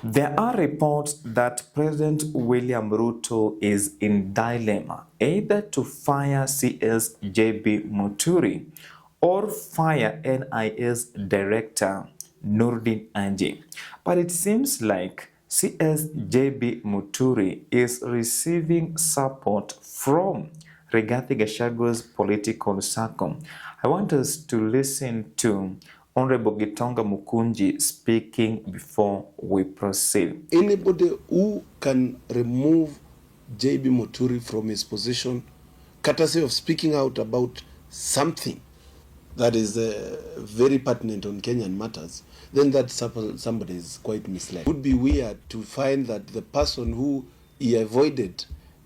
There are reports that President William Ruto is in dilemma either to fire CS JB Muturi or fire NIS Director Noordin Haji. But it seems like CS JB Muturi is receiving support from Rigathi Gachagwa's political circle. I want us to listen to Honorable Gitonga Mukunji speaking before we proceed. Anybody who can remove JB Muturi from his position, courtesy of speaking out about something that is very pertinent on Kenyan matters, then that somebody is quite misled. It would be weird to find that the person who he avoided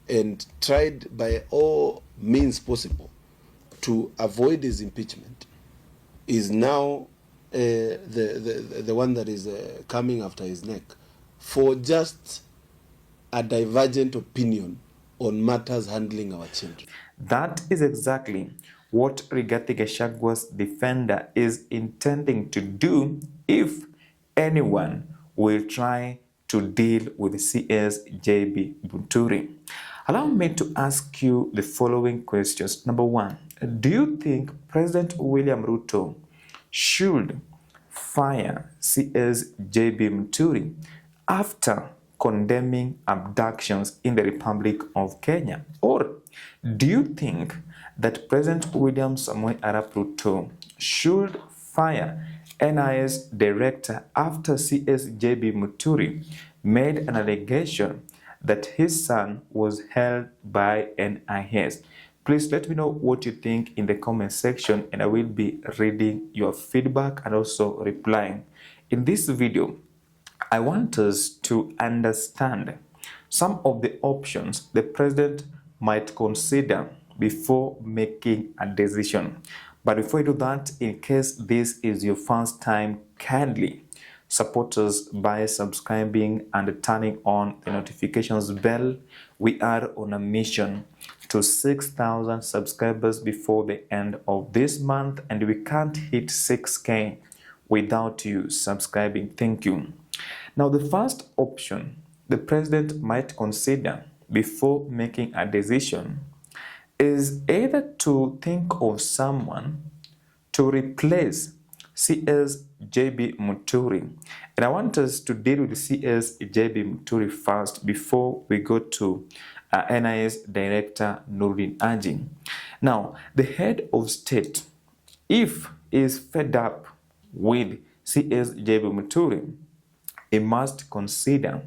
and tried by all means possible to avoid his impeachment is now the one that is coming after his neck for just a divergent opinion on matters handling our children. That is exactly what Rigathi Gachagwa's defender is intending to do if anyone will try to deal with CS JB Muturi. Allow me to ask you the following questions. Number one, do you think President William Ruto should fire CS JB Muturi after condemning abductions in the Republic of Kenya? Or do you think that President William Samoei Arap Ruto should fire NIS Director after CS JB Muturi made an allegation that his son was held by NIS? Please let me know what you think in the comment section, and I will be reading your feedback and also replying. In this video, I want us to understand some of the options the president might consider before making a decision. But before you do that, in case this is your first time, kindly support us by subscribing and turning on the notifications bell. We are on a mission to 6,000 subscribers before the end of this month, and we can't hit 6K without you subscribing. Thank you. Now, the first option the president might consider before making a decision is either to think of someone to replace CS JB Muturi. And I want us to deal with CS JB Muturi first before we go to NIS Director Noordin Haji. Now, the head of state, if he is fed up with CS JB Muturi, he must consider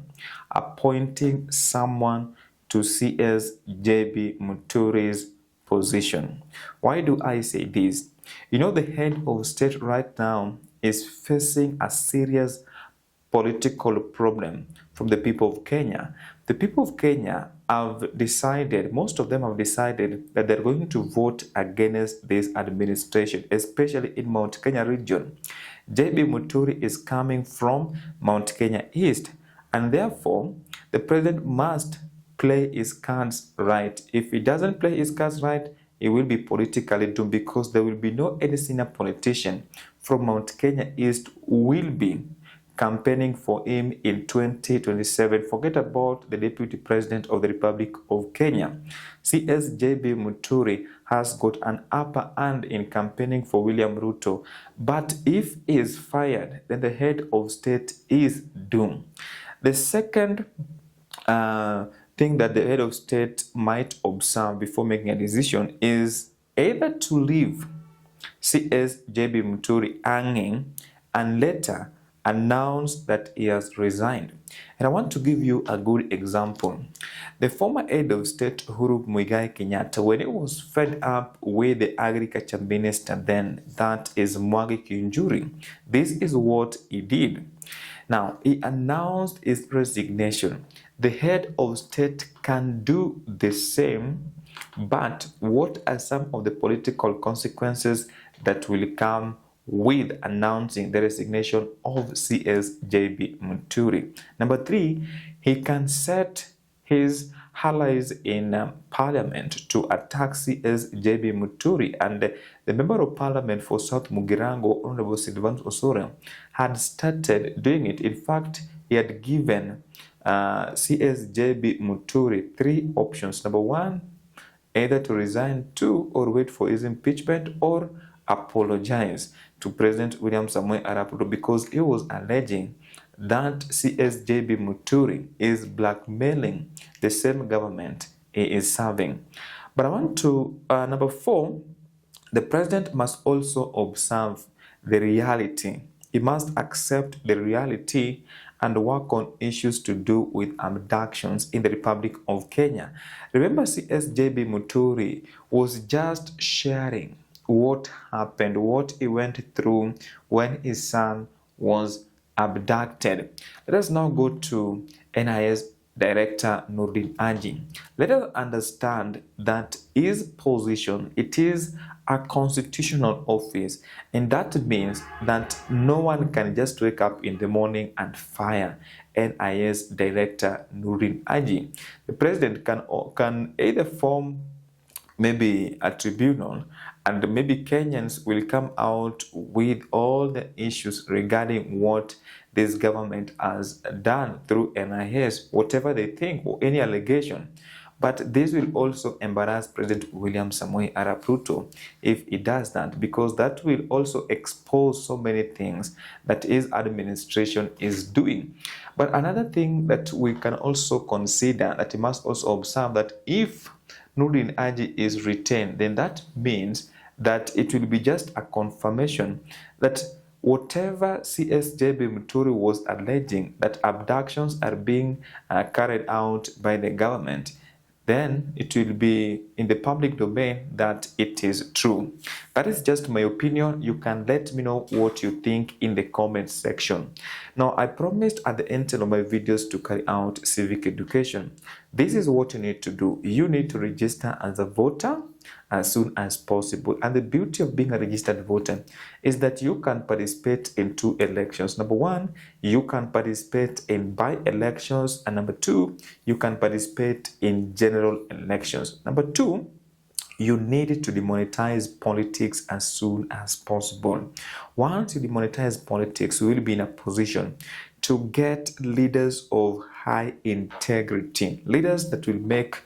appointing someone to CS JB Muturi's position. Why do I say this? You know, the head of state right now is facing a serious political problem from the people of Kenya. The people of Kenya have decided, most of them have decided that they're going to vote against this administration, especially in Mount Kenya region. JB Muturi is coming from Mount Kenya East, and therefore the president must play his cards right. If he doesn't play his cards right, he will be politically doomed, because there will be no any senior politician from Mount Kenya East who will be campaigning for him in 2027. Forget about the deputy president of the Republic of Kenya. CS JB Muturi has got an upper hand in campaigning for William Ruto. But if he is fired, then the head of state is doomed. The second thing that the head of state might observe before making a decision is either to leave CS JB Muturi hanging and later announce that he has resigned. And I want to give you a good example. The former head of state Uhuru Muigai Kenyatta, when he was fed up with the agriculture minister then, that is Mwangi Kiunjuri, this is what he did. Now, he announced his resignation. The head of state can do the same, but what are some of the political consequences that will come with announcing the resignation of CS JB Muturi? Number three, he can set his allies in parliament to attack CS JB Muturi, and the member of parliament for South Mugirango, Honorable Sylvanus Osoro, had started doing it. In fact, he had given CSJB Muturi three options. Number one, either to resign, two, or wait for his impeachment, or apologize to President William Samoei Arap Ruto, because he was alleging that CSJB Muturi is blackmailing the same government he is serving. But I want to, number four, the president must also observe the reality. He must accept the reality and work on issues to do with abductions in the Republic of Kenya. Remember, CSJB Muturi was just sharing what happened, what he went through when his son was abducted. Let us now go to NIS Director Noordin Haji. Let us understand that his position, it is a constitutional office, and that means that no one can just wake up in the morning and fire NIS Director Noordin Haji. The president can either form maybe a tribunal, and maybe Kenyans will come out with all the issues regarding what this government has done through NIS, whatever they think or any allegation. But this will also embarrass President William Samoei Arap Ruto if he does that, because that will also expose so many things that his administration is doing. But another thing that we can also consider, that he must also observe, that if Noordin Haji is retained, then that means that it will be just a confirmation that whatever CSJB Muturi was alleging, that abductions are being carried out by the government, then it will be in the public domain that it is true. That is just my opinion. You can let me know what you think in the comment section. Now, I promised at the end of my videos to carry out civic education. This is what you need to do. You need to register as a voter as soon as possible. And the beauty of being a registered voter is that you can participate in two elections. Number one, you can participate in by-elections, and number two, you can participate in general elections. Number two, you need to demonetize politics as soon as possible. Once you demonetize politics, you will be in a position to get leaders of high integrity, leaders that will make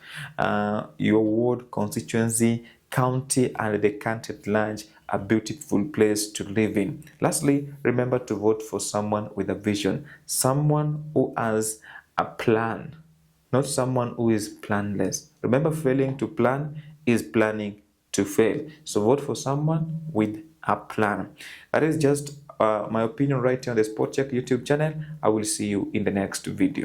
your ward, constituency, county, and the country at large a beautiful place to live in. Lastly, remember to vote for someone with a vision, someone who has a plan, not someone who is planless. Remember, failing to plan is planning to fail. So vote for someone with a plan. That is just my opinion right here on the Sport Check YouTube channel. I will see you in the next video.